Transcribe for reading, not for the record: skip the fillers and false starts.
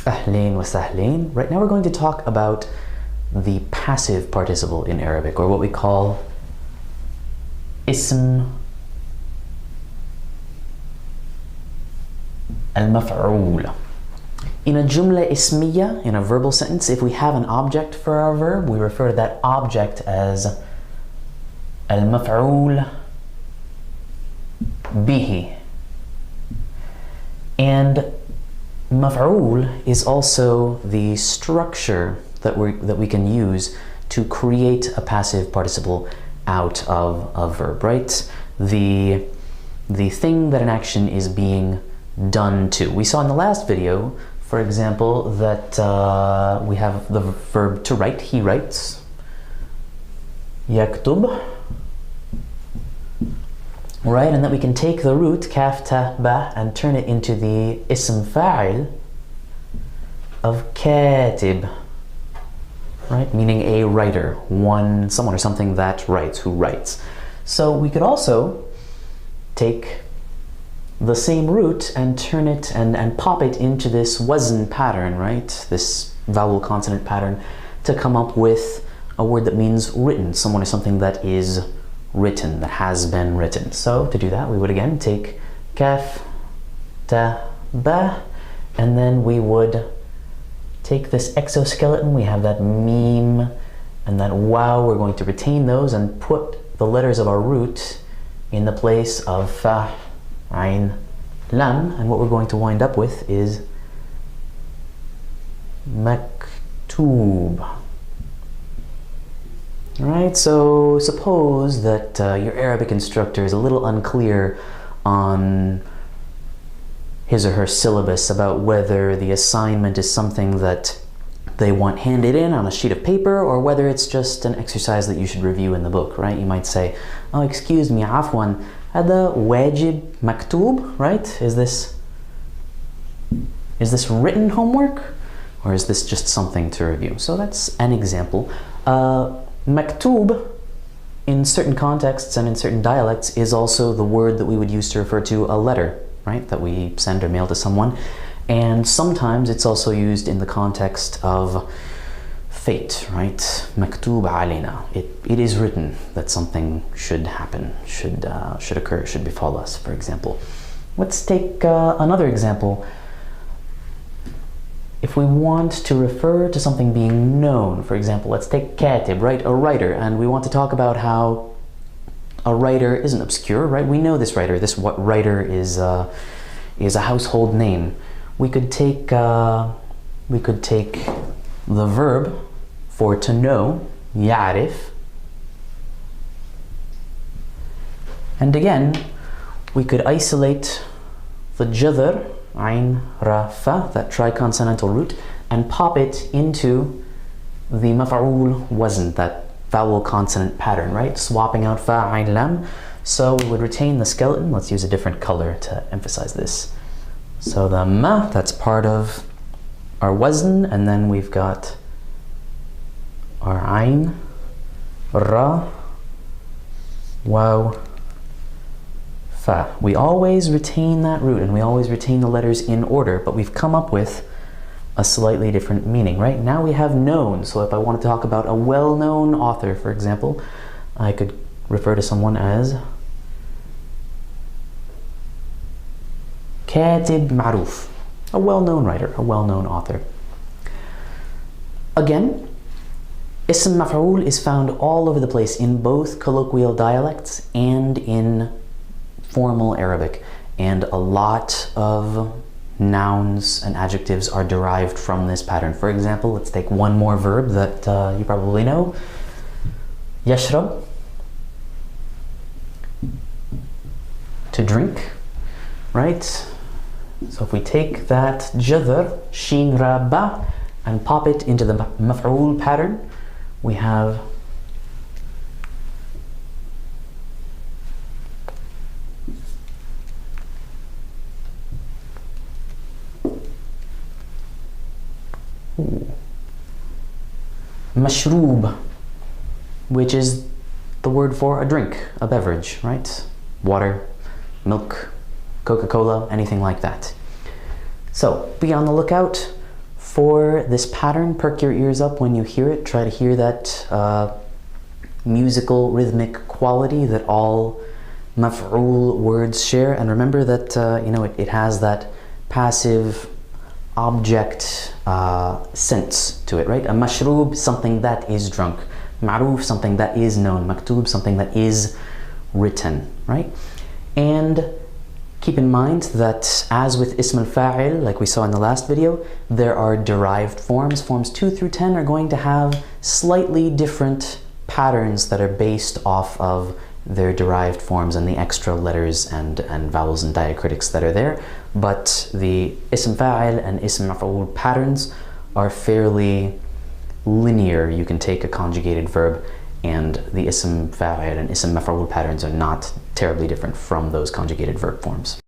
Ahleen wa sahleen. Right now we're going to talk about the passive participle in Arabic, or what we call ism al-maf'ul. In a jumla ismiya, in a verbal sentence, if we have an object for our verb, we refer to that object as al-maf'ul bihi. And maf'ul is also the structure that we can use to create a passive participle out of a verb, right? The thing that an action is being done to. We saw in the last video, for example, that we have the verb to write. He writes. Yaktub. Right, and that we can take the root kaf ta ba and turn it into the ism fa'il of katib, right, meaning a writer, someone or something that writes, who writes. So we could also take the same root and turn it and pop it into this wazn pattern, right, this vowel consonant pattern, to come up with a word that means written, someone or something that is written, that has been written. So to do that, we would again take kaf ta ba, and then we would take this exoskeleton. We have that meme and that waw. We're going to retain those and put the letters of our root in the place of fa, ayn, lam, and what we're going to wind up with is maktub. Right, so suppose that your Arabic instructor is a little unclear on his or her syllabus about whether the assignment is something that they want handed in on a sheet of paper or whether it's just an exercise that you should review in the book, right? You might say, oh, excuse me, afwan, hada wajib maktub, right? Is this written homework, or is this just something to review? So that's an example. Maktub, in certain contexts and in certain dialects, is also the word that we would use to refer to a letter, right, that we send or mail to someone. And sometimes it's also used in the context of fate, right? Maktub alayna. It is written that something should happen, should occur, should befall us, for example. Let's take another example. If we want to refer to something being known, for example, let's take katib, right, a writer, and we want to talk about how a writer isn't obscure, right? We know this writer. This writer is a household name. We could take the verb for to know, ya'rif, and again we could isolate the jadr, ayn, ra, fa, that triconsonantal root, and pop it into the maf'ul wazn, that vowel consonant pattern, right? Swapping out fa, ayn, lam. So we would retain the skeleton. Let's use a different color to emphasize this. So the ma, that's part of our wazn, and then we've got our ayn, ra, waw, fa. We always retain that root and we always retain the letters in order, but we've come up with a slightly different meaning, right? Now we have known. So if I want to talk about a well-known author, for example, I could refer to someone as katib ma'ruf, a well-known writer, a well-known author. Again, ism maf'ul is found all over the place in both colloquial dialects and in formal Arabic, and a lot of nouns and adjectives are derived from this pattern. For example, let's take one more verb that you probably know, yashrab, to drink, right? So if we take that jadr, shin, ra, ba, and pop it into the maf'ul pattern, we have mashroob, which is the word for a drink, a beverage, right? Water, milk, Coca-Cola, anything like that. So be on the lookout For this pattern, perk your ears up when you hear it. Try to hear that musical, rhythmic quality that all maf'ul words share. And remember that it has that passive object sense to it, right? A mashroob, something that is drunk. Ma'roof, something that is known. Maktoob, something that is written, right? And keep in mind that as with ism al-fa'il, like we saw in the last video, there are derived forms. Forms 2 through 10 are going to have slightly different patterns that are based off of their derived forms and the extra letters and vowels and diacritics that are there. But the ism fa'il and ism maf'ul patterns are fairly linear. You can take a conjugated verb, and the ism fa'il and ism maf'ul patterns are not terribly different from those conjugated verb forms.